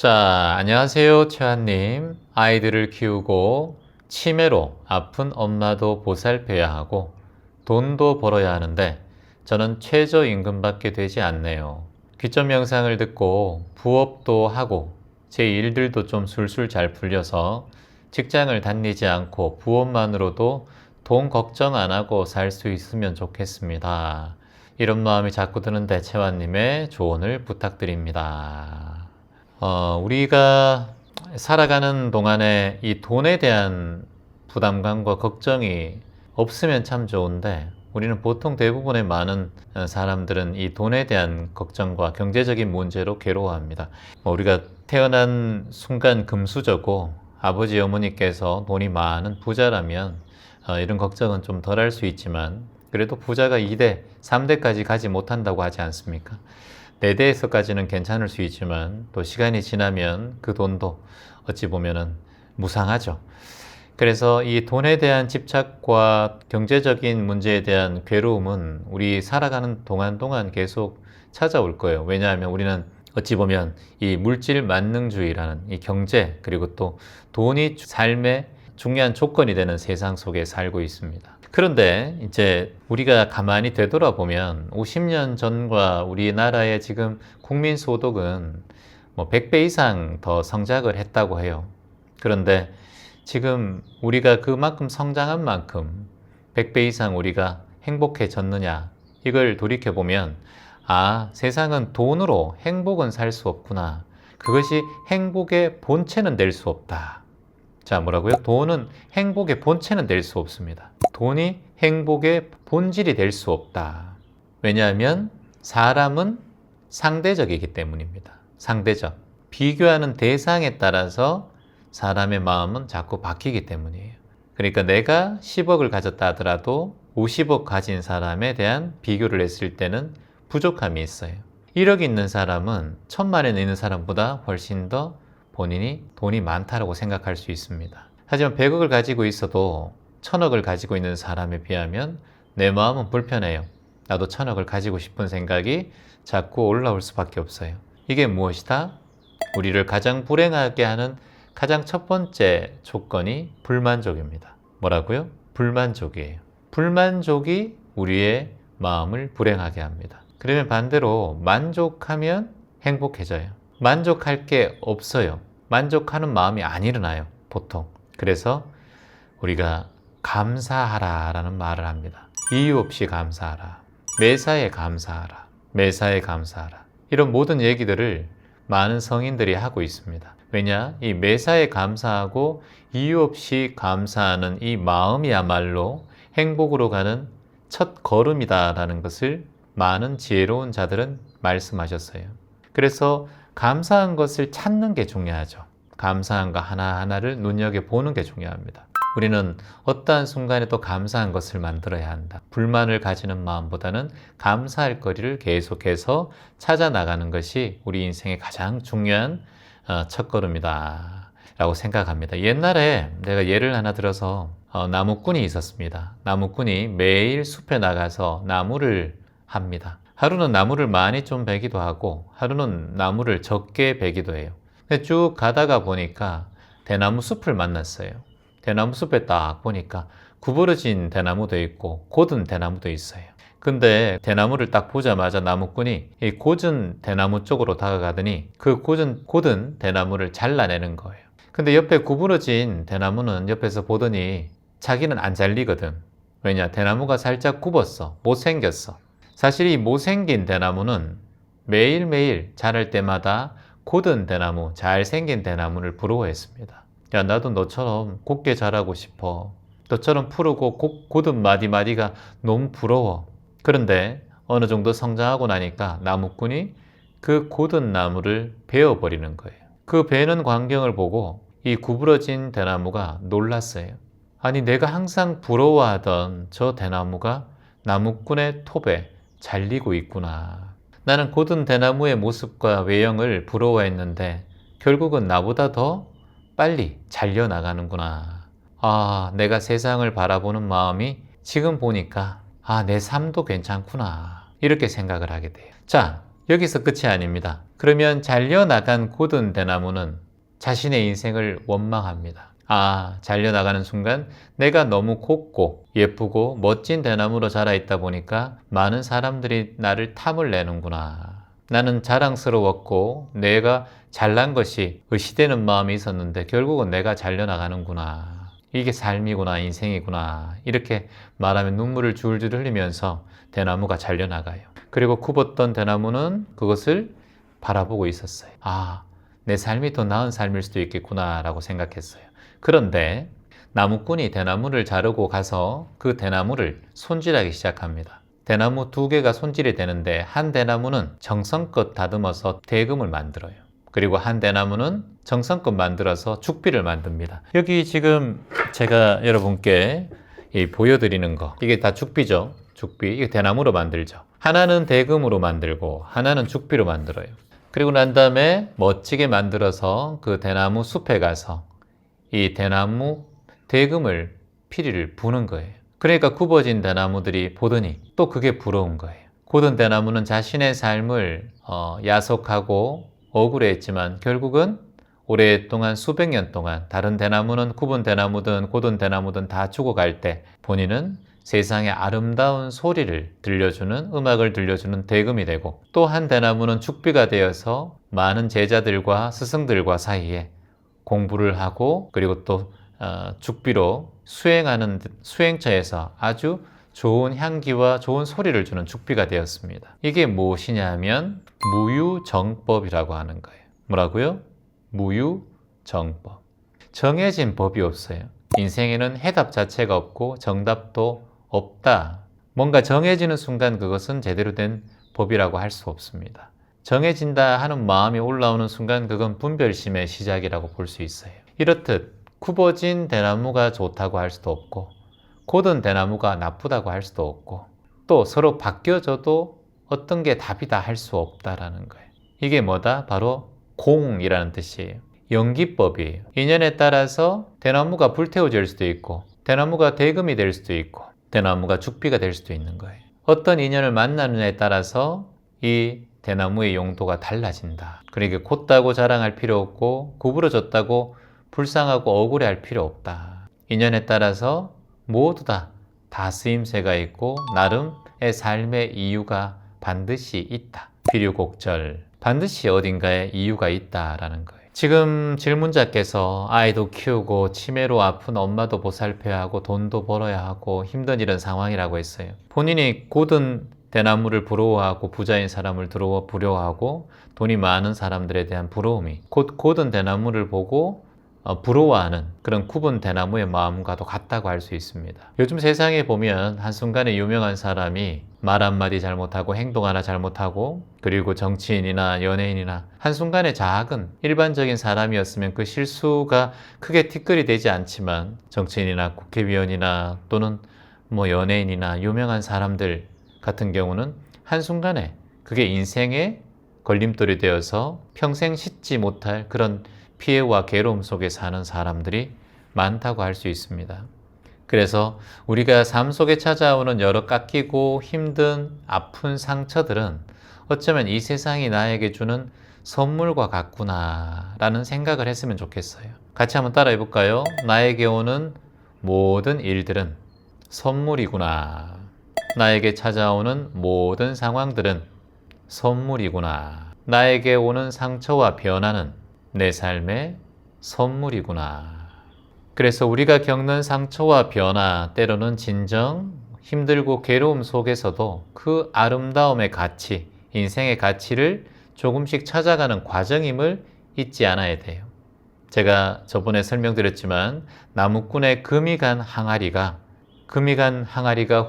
자, 안녕하세요, 최한님. 아이들을 키우고 치매로 아픈 엄마도 보살펴야 하고 돈도 벌어야 하는데 저는 최저임금밖에 되지 않네요. 귀점 영상을 듣고 부업도 하고 제 일들도 좀 술술 잘 풀려서 직장을 다니지 않고 부업만으로도 돈 걱정 안 하고 살 수 있으면 좋겠습니다. 이런 마음이 자꾸 드는데 최환님의 조언을 부탁드립니다. 우리가 살아가는 동안에 이 돈에 대한 부담감과 걱정이 없으면 참 좋은데 우리는 보통 대부분의 많은 사람들은 이 돈에 대한 걱정과 경제적인 문제로 괴로워합니다. 우리가 태어난 순간 금수저고 아버지 어머니께서 돈이 많은 부자라면 이런 걱정은 좀 덜 할 수 있지만 그래도 부자가 2대, 3대까지 가지 못한다고 하지 않습니까? 4대에서까지는 괜찮을 수 있지만 또 시간이 지나면 그 돈도 어찌 보면은 무상하죠. 그래서 이 돈에 대한 집착과 경제적인 문제에 대한 괴로움은 우리 살아가는 동안 계속 찾아올 거예요. 왜냐하면 우리는 어찌 보면 이 물질 만능주의라는 이 경제 그리고 또 돈이 삶의 중요한 조건이 되는 세상 속에 살고 있습니다. 그런데 이제 우리가 가만히 되돌아보면 50년 전과 우리나라의 지금 국민 소득은 100배 이상 더 성장을 했다고 해요. 그런데 지금 우리가 그만큼 성장한 만큼 100배 이상 우리가 행복해졌느냐 이걸 돌이켜보면 세상은 돈으로 행복은 살 수 없구나. 그것이 행복의 본체는 될 수 없다. 자, 뭐라고요? 돈은 행복의 본체는 될 수 없습니다. 돈이 행복의 본질이 될 수 없다. 왜냐하면 사람은 상대적이기 때문입니다. 상대적. 비교하는 대상에 따라서 사람의 마음은 자꾸 바뀌기 때문이에요. 그러니까 내가 10억을 가졌다 하더라도 50억 가진 사람에 대한 비교를 했을 때는 부족함이 있어요. 1억 있는 사람은 1000만원 있는 사람보다 훨씬 더 본인이 돈이 많다고 생각할 수 있습니다. 하지만 100억을 가지고 있어도 1000억을 가지고 있는 사람에 비하면 내 마음은 불편해요. 나도 1000억을 가지고 싶은 생각이 자꾸 올라올 수밖에 없어요. 이게 무엇이다? 우리를 가장 불행하게 하는 가장 첫 번째 조건이 불만족입니다. 뭐라고요? 불만족이에요. 불만족이 우리의 마음을 불행하게 합니다. 그러면 반대로 만족하면 행복해져요. 만족할 게 없어요. 만족하는 마음이 안 일어나요, 보통. 그래서 우리가 감사하라 라는 말을 합니다. 이유 없이 감사하라. 매사에 감사하라. 매사에 감사하라. 이런 모든 얘기들을 많은 성인들이 하고 있습니다. 왜냐? 이 매사에 감사하고 이유 없이 감사하는 이 마음이야말로 행복으로 가는 첫 걸음이다라는 것을 많은 지혜로운 자들은 말씀하셨어요. 그래서 감사한 것을 찾는 게 중요하죠. 감사한 거 하나하나를 눈여겨보는 게 중요합니다. 우리는 어떠한 순간에도 감사한 것을 만들어야 한다. 불만을 가지는 마음보다는 감사할 거리를 계속해서 찾아 나가는 것이 우리 인생의 가장 중요한 첫걸음이다 라고 생각합니다. 옛날에 내가 예를 하나 들어서 나무꾼이 있었습니다. 나무꾼이 매일 숲에 나가서 나무를 합니다. 하루는 나무를 많이 좀 베기도 하고 하루는 나무를 적게 베기도 해요. 쭉 가다가 보니까 대나무 숲을 만났어요. 대나무 숲에 딱 보니까 구부러진 대나무도 있고 곧은 대나무도 있어요. 근데 대나무를 딱 보자마자 나무꾼이 이 곧은 대나무 쪽으로 다가가더니 그 곧은 대나무를 잘라내는 거예요. 근데 옆에 구부러진 대나무는 옆에서 보더니 자기는 안 잘리거든. 왜냐? 대나무가 살짝 굽었어. 못생겼어. 사실 이 못생긴 대나무는 매일매일 자랄 때마다 곧은 대나무, 잘생긴 대나무를 부러워했습니다. 야, 나도 너처럼 곱게 자라고 싶어. 너처럼 푸르고 곧은 마디마디가 너무 부러워. 그런데 어느 정도 성장하고 나니까 나무꾼이 그 곧은 나무를 베어버리는 거예요. 그 베는 광경을 보고 이 구부러진 대나무가 놀랐어요. 아니, 내가 항상 부러워하던 저 대나무가 나무꾼의 톱에 잘리고 있구나. 나는 곧은 대나무의 모습과 외형을 부러워했는데 결국은 나보다 더 빨리 잘려나가는구나. 내가 세상을 바라보는 마음이 지금 보니까 내 삶도 괜찮구나. 이렇게 생각을 하게 돼요. 자, 여기서 끝이 아닙니다. 그러면 잘려나간 굳은 대나무는 자신의 인생을 원망합니다. 아, 잘려나가는 순간 내가 너무 곱고 예쁘고 멋진 대나무로 자라있다 보니까 많은 사람들이 나를 탐을 내는구나. 나는 자랑스러웠고 내가 잘난 것이 의시되는 마음이 있었는데 결국은 내가 잘려나가는구나. 이게 삶이구나, 인생이구나. 이렇게 말하면 눈물을 줄줄 흘리면서 대나무가 잘려나가요. 그리고 굽었던 대나무는 그것을 바라보고 있었어요. 아, 내 삶이 더 나은 삶일 수도 있겠구나 라고 생각했어요. 그런데 나무꾼이 대나무를 자르고 가서 그 대나무를 손질하기 시작합니다. 대나무 2개가 손질이 되는데 한 대나무는 정성껏 다듬어서 대금을 만들어요. 그리고 한 대나무는 정성껏 만들어서 죽비를 만듭니다. 여기 지금 제가 여러분께 보여드리는 거, 이게 다 죽비죠. 죽비, 이게 대나무로 만들죠. 하나는 대금으로 만들고 하나는 죽비로 만들어요. 그리고 난 다음에 멋지게 만들어서 그 대나무 숲에 가서 이 대나무 대금을 피리를 부는 거예요. 그러니까 굽어진 대나무들이 보더니 또 그게 부러운 거예요. 굳은 대나무는 자신의 삶을 야속하고 억울해했지만 결국은 오랫동안 수백 년 동안 다른 대나무는 굽은 대나무든 굳은 대나무든 다 죽어갈 때 본인은 세상의 아름다운 소리를 들려주는, 음악을 들려주는 대금이 되고, 또 한 대나무는 죽비가 되어서 많은 제자들과 스승들과 사이에 공부를 하고, 그리고 또 죽비로 수행하는 수행처에서 아주 좋은 향기와 좋은 소리를 주는 죽비가 되었습니다. 이게 무엇이냐 하면 무유정법이라고 하는 거예요. 뭐라고요? 무유정법. 정해진 법이 없어요. 인생에는 해답 자체가 없고 정답도 없다. 뭔가 정해지는 순간 그것은 제대로 된 법이라고 할 수 없습니다. 정해진다 하는 마음이 올라오는 순간 그건 분별심의 시작이라고 볼 수 있어요. 이렇듯 굽어진 대나무가 좋다고 할 수도 없고 곧은 대나무가 나쁘다고 할 수도 없고 또 서로 바뀌어져도 어떤 게 답이다 할 수 없다라는 거예요. 이게 뭐다? 바로 공이라는 뜻이에요. 연기법이에요. 인연에 따라서 대나무가 불태워질 수도 있고 대나무가 대금이 될 수도 있고 대나무가 죽비가 될 수도 있는 거예요. 어떤 인연을 만나느냐에 따라서 이 대나무의 용도가 달라진다. 그러니까 곧다고 자랑할 필요 없고 구부러졌다고 불쌍하고 억울해할 필요 없다. 인연에 따라서 모두 다 쓰임새가 있고 나름의 삶의 이유가 반드시 있다. 비류곡절, 반드시 어딘가에 이유가 있다라는 거예요. 지금 질문자께서 아이도 키우고 치매로 아픈 엄마도 보살펴야 하고 돈도 벌어야 하고 힘든 이런 상황이라고 했어요. 본인이 굳은 대나무를 부러워하고 부자인 사람을 부러워하고 돈이 많은 사람들에 대한 부러움이 곧은 대나무를 보고 부러워하는 그런 굽은 대나무의 마음과도 같다고 할 수 있습니다. 요즘 세상에 보면 한순간에 유명한 사람이 말 한마디 잘못하고 행동 하나 잘못하고 그리고 정치인이나 연예인이나 한순간에 작은 일반적인 사람이었으면 그 실수가 크게 티끌이 되지 않지만 정치인이나 국회의원이나 또는 연예인이나 유명한 사람들 같은 경우는 한순간에 그게 인생의 걸림돌이 되어서 평생 씻지 못할 그런 피해와 괴로움 속에 사는 사람들이 많다고 할 수 있습니다. 그래서 우리가 삶 속에 찾아오는 여러 깎이고 힘든 아픈 상처들은 어쩌면 이 세상이 나에게 주는 선물과 같구나 라는 생각을 했으면 좋겠어요. 같이 한번 따라해 볼까요? 나에게 오는 모든 일들은 선물이구나. 나에게 찾아오는 모든 상황들은 선물이구나. 나에게 오는 상처와 변화는 내 삶의 선물이구나. 그래서 우리가 겪는 상처와 변화, 때로는 진정, 힘들고 괴로움 속에서도 그 아름다움의 가치, 인생의 가치를 조금씩 찾아가는 과정임을 잊지 않아야 돼요. 제가 저번에 설명드렸지만 나무꾼의 금이 간 항아리가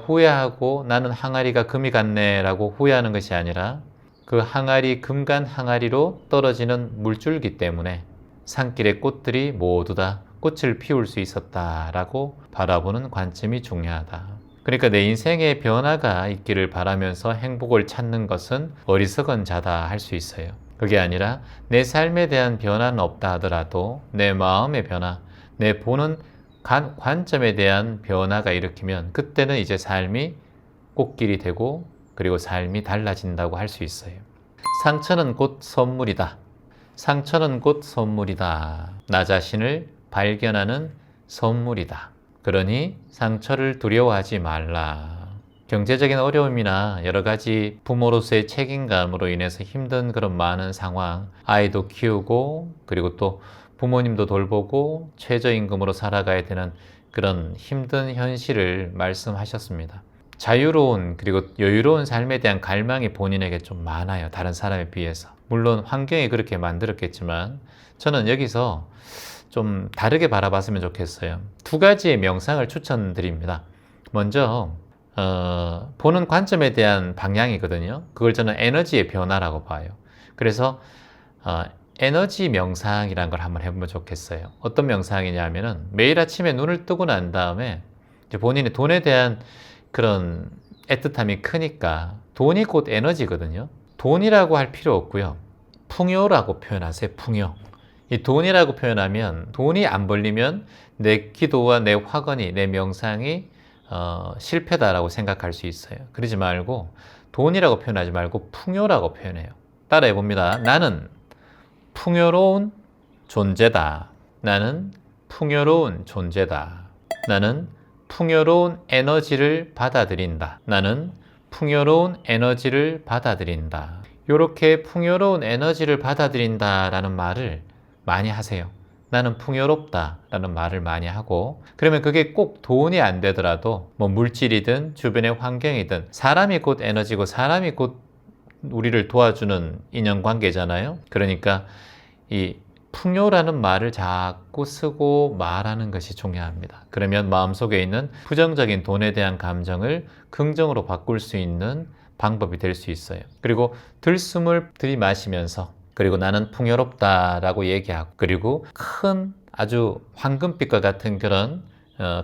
후회하고 나는 항아리가 금이 갔네 라고 후회하는 것이 아니라 그 항아리, 금간 항아리로 떨어지는 물줄기 때문에 산길의 꽃들이 모두 다 꽃을 피울 수 있었다라고 바라보는 관점이 중요하다. 그러니까 내 인생의 변화가 있기를 바라면서 행복을 찾는 것은 어리석은 자다 할 수 있어요. 그게 아니라 내 삶에 대한 변화는 없다 하더라도 내 마음의 변화, 내 보는 관점에 대한 변화가 일으키면 그때는 이제 삶이 꽃길이 되고 그리고 삶이 달라진다고 할 수 있어요. 상처는 곧 선물이다. 상처는 곧 선물이다. 나 자신을 발견하는 선물이다. 그러니 상처를 두려워하지 말라. 경제적인 어려움이나 여러 가지 부모로서의 책임감으로 인해서 힘든 그런 많은 상황, 아이도 키우고 그리고 또 부모님도 돌보고 최저임금으로 살아가야 되는 그런 힘든 현실을 말씀하셨습니다. 자유로운 그리고 여유로운 삶에 대한 갈망이 본인에게 좀 많아요. 다른 사람에 비해서. 물론 환경이 그렇게 만들었겠지만 저는 여기서 좀 다르게 바라봤으면 좋겠어요. 두 가지의 명상을 추천드립니다. 먼저 보는 관점에 대한 방향이거든요. 그걸 저는 에너지의 변화라고 봐요. 그래서 에너지 명상이라는 걸 한번 해보면 좋겠어요. 어떤 명상이냐면은 매일 아침에 눈을 뜨고 난 다음에 이제 본인의 돈에 대한 그런 애틋함이 크니까 돈이 곧 에너지거든요. 돈이라고 할 필요 없고요. 풍요라고 표현하세요. 풍요. 이 돈이라고 표현하면 돈이 안 벌리면 내 기도와 내 화건이 내 명상이 실패다라고 생각할 수 있어요. 그러지 말고 돈이라고 표현하지 말고 풍요라고 표현해요. 따라해 봅니다. 나는 풍요로운 존재다. 나는 풍요로운 존재다. 나는 풍요로운 에너지를 받아들인다. 나는 풍요로운 에너지를 받아들인다. 이렇게 풍요로운 에너지를 받아들인다 라는 말을 많이 하세요. 나는 풍요롭다 라는 말을 많이 하고, 그러면 그게 꼭 돈이 안 되더라도 뭐 물질이든 주변의 환경이든 사람이 곧 에너지고 사람이 곧 우리를 도와주는 인연관계잖아요. 그러니까 이 풍요라는 말을 자꾸 쓰고 말하는 것이 중요합니다. 그러면 마음속에 있는 부정적인 돈에 대한 감정을 긍정으로 바꿀 수 있는 방법이 될 수 있어요. 그리고 들숨을 들이마시면서 그리고 나는 풍요롭다라고 얘기하고 그리고 큰 아주 황금빛과 같은 그런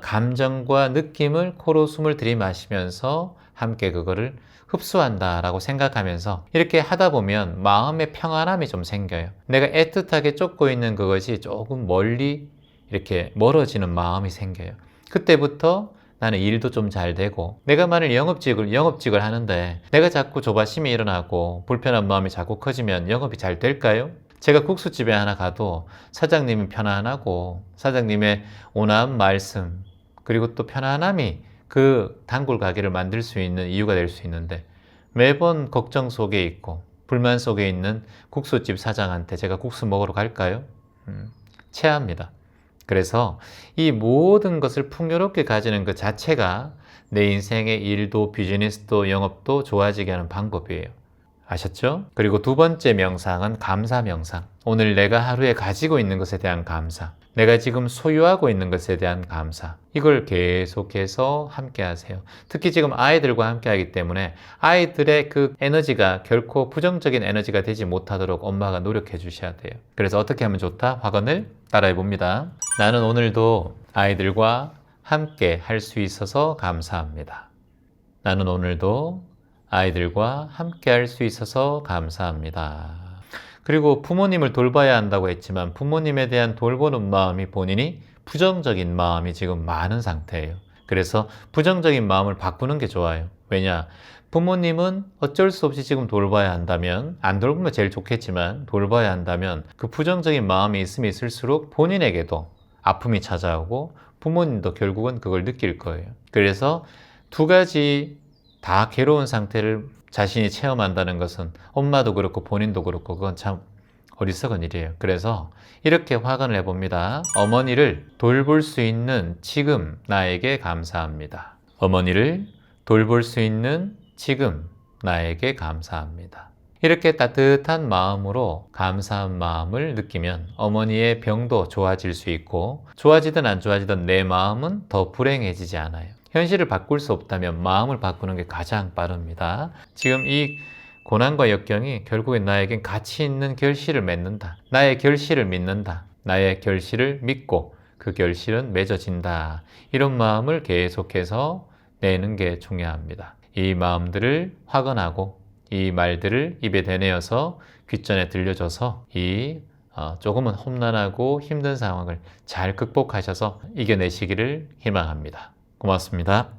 감정과 느낌을 코로 숨을 들이마시면서 함께 그거를 흡수한다라고 생각하면서 이렇게 하다 보면 마음의 평안함이 좀 생겨요. 내가 애틋하게 쫓고 있는 그것이 조금 멀리 이렇게 멀어지는 마음이 생겨요. 그때부터 나는 일도 좀 잘 되고, 내가 만일 영업직을 하는데 내가 자꾸 조바심이 일어나고 불편한 마음이 자꾸 커지면 영업이 잘 될까요? 제가 국수집에 하나 가도 사장님이 편안하고 사장님의 온화한 말씀 그리고 또 편안함이 그 단골 가게를 만들 수 있는 이유가 될 수 있는데, 매번 걱정 속에 있고 불만 속에 있는 국수집 사장한테 제가 국수 먹으러 갈까요? 체합니다. 그래서 이 모든 것을 풍요롭게 가지는 그 자체가 내 인생의 일도 비즈니스도 영업도 좋아지게 하는 방법이에요. 아셨죠? 그리고 두 번째 명상은 감사 명상. 오늘 내가 하루에 가지고 있는 것에 대한 감사. 내가 지금 소유하고 있는 것에 대한 감사. 이걸 계속해서 함께 하세요. 특히 지금 아이들과 함께 하기 때문에 아이들의 그 에너지가 결코 부정적인 에너지가 되지 못하도록 엄마가 노력해 주셔야 돼요. 그래서 어떻게 하면 좋다? 화건을 따라해 봅니다. 나는 오늘도 아이들과 함께 할 수 있어서 감사합니다. 나는 오늘도 아이들과 함께 할 수 있어서 감사합니다. 그리고 부모님을 돌봐야 한다고 했지만 부모님에 대한 돌보는 마음이 본인이 부정적인 마음이 지금 많은 상태예요. 그래서 부정적인 마음을 바꾸는 게 좋아요. 왜냐? 부모님은 어쩔 수 없이 지금 돌봐야 한다면, 안 돌보면 제일 좋겠지만 돌봐야 한다면 그 부정적인 마음이 있으면 있을수록 본인에게도 아픔이 찾아오고 부모님도 결국은 그걸 느낄 거예요. 그래서 두 가지 다 괴로운 상태를 자신이 체험한다는 것은 엄마도 그렇고 본인도 그렇고 그건 참 어리석은 일이에요. 그래서 이렇게 화관을 해봅니다. 어머니를 돌볼 수 있는 지금 나에게 감사합니다. 어머니를 돌볼 수 있는 지금 나에게 감사합니다. 이렇게 따뜻한 마음으로 감사한 마음을 느끼면 어머니의 병도 좋아질 수 있고, 좋아지든 안 좋아지든 내 마음은 더 불행해지지 않아요. 현실을 바꿀 수 없다면 마음을 바꾸는 게 가장 빠릅니다. 지금 이 고난과 역경이 결국엔 나에겐 가치 있는 결실을 맺는다. 나의 결실을 믿는다. 나의 결실을 믿고 그 결실은 맺어진다. 이런 마음을 계속해서 내는 게 중요합니다. 이 마음들을 확언하고 이 말들을 입에 대내어서 귓전에 들려줘서 이 조금은 험난하고 힘든 상황을 잘 극복하셔서 이겨내시기를 희망합니다. 고맙습니다.